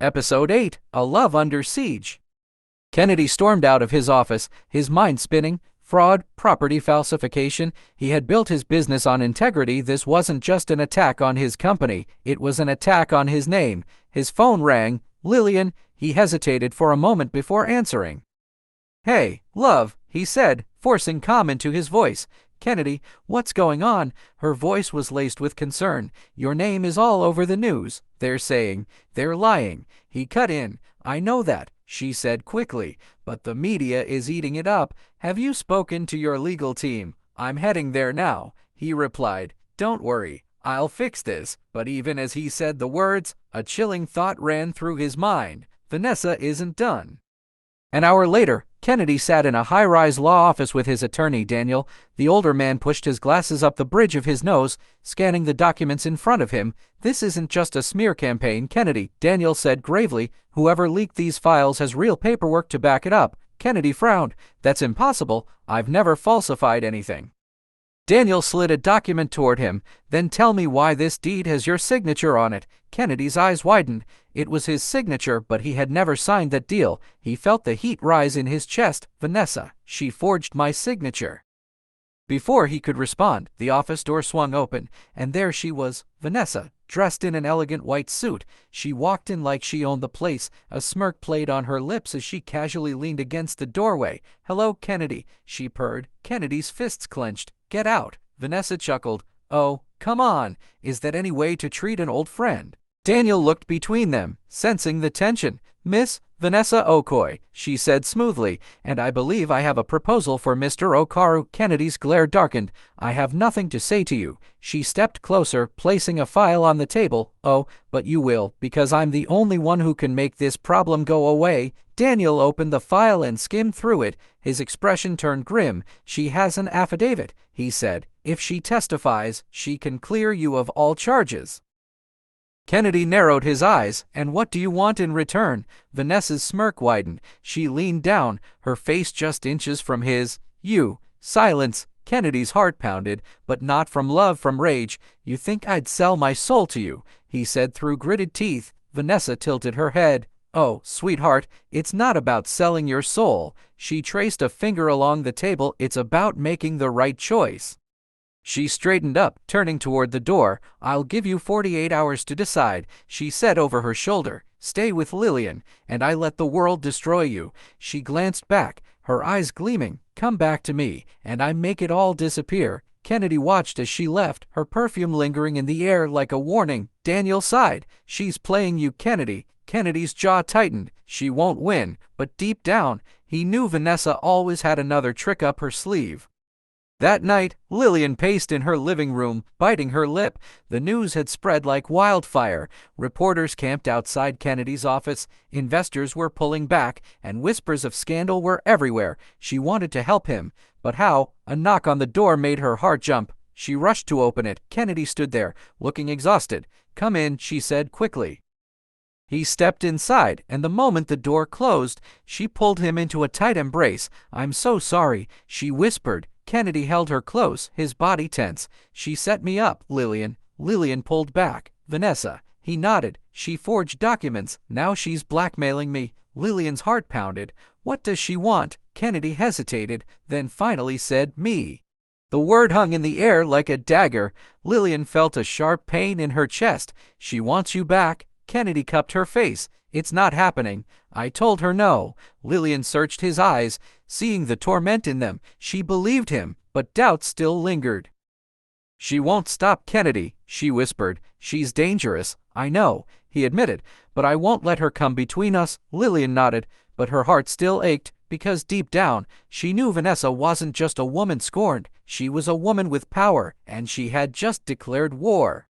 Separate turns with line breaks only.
Episode 8, A Love Under Siege. Kennedy stormed out of his office, his mind spinning. Fraud, property falsification. He had built his business on integrity. This wasn't just an attack on his company, it was an attack on his name. His phone rang. Lillian. He hesitated for a moment before answering. "Hey, love," he said, forcing calm into his voice. "Kennedy, what's going on?" Her voice was laced with concern. "Your name is all over the news. They're saying, they're lying." He cut in. "I know that," she said quickly, "but the media is eating it up. Have you spoken to your legal team?" "I'm heading there now," he replied. "Don't worry, I'll fix this." But even as he said the words, a chilling thought ran through his mind. Vanessa isn't done. An hour later, Kennedy sat in a high-rise law office with his attorney, Daniel. The older man pushed his glasses up the bridge of his nose, scanning the documents in front of him. "This isn't just a smear campaign, Kennedy," Daniel said gravely. "Whoever leaked these files has real paperwork to back it up." Kennedy frowned. "That's impossible. I've never falsified anything." Daniel slid a document toward him. "Then tell me why this deed has your signature on it." Kennedy's eyes widened. It was his signature, but he had never signed that deal. He felt the heat rise in his chest. "Vanessa, she forged my signature." Before he could respond, the office door swung open, and there she was, Vanessa, dressed in an elegant white suit. She walked in like she owned the place. A smirk played on her lips as she casually leaned against the doorway. "Hello, Kennedy," she purred. Kennedy's fists clenched. "Get out." Vanessa chuckled. "Oh, come on. Is that any way to treat an old friend?" Daniel looked between them, sensing the tension. "Miss Vanessa Okoye," she said smoothly, "and I believe I have a proposal for Mr. Okaru." Kennedy's glare darkened. "I have nothing to say to you." She stepped closer, placing a file on the table. "Oh, but you will, because I'm the only one who can make this problem go away." Daniel opened the file and skimmed through it. His expression turned grim. "She has an affidavit," he said. "If she testifies, she can clear you of all charges." Kennedy narrowed his eyes. "And what do you want in return?" Vanessa's smirk widened. She leaned down, her face just inches from his. "You." Silence. Kennedy's heart pounded, but not from love, from rage. "You think I'd sell my soul to you?" he said through gritted teeth. Vanessa tilted her head. "Oh, sweetheart, it's not about selling your soul." She traced a finger along the table. "It's about making the right choice." She straightened up, turning toward the door. "I'll give you 48 hours to decide," she said over her shoulder. "Stay with Lillian, and I let the world destroy you." She glanced back, her eyes gleaming. "Come back to me, and I make it all disappear." Kennedy watched as she left, her perfume lingering in the air like a warning. Daniel sighed. "She's playing you, Kennedy." Kennedy's jaw tightened. "She won't win." But deep down, he knew Vanessa always had another trick up her sleeve. That night, Lillian paced in her living room, biting her lip. The news had spread like wildfire. Reporters camped outside Kennedy's office, investors were pulling back, and whispers of scandal were everywhere. She wanted to help him, but how? A knock on the door made her heart jump. She rushed to open it. Kennedy stood there, looking exhausted. "Come in," she said quickly. He stepped inside, and the moment the door closed, she pulled him into a tight embrace. "I'm so sorry," she whispered. Kennedy held her close, his body tense. "She set me up, Lillian." Lillian pulled back. "Vanessa." He nodded. "She forged documents. Now she's blackmailing me." Lillian's heart pounded. "What does she want?" Kennedy hesitated, then finally said, "Me." The word hung in the air like a dagger. Lillian felt a sharp pain in her chest. "She wants you back." Kennedy cupped her face. "It's not happening." "I told her no." Lillian searched his eyes, seeing the torment in them. She believed him, but doubt still lingered. "She won't stop, Kennedy," she whispered. "She's dangerous." "I know," he admitted, "but I won't let her come between us." Lillian nodded, but her heart still ached, because deep down, she knew Vanessa wasn't just a woman scorned. She was a woman with power, and she had just declared war.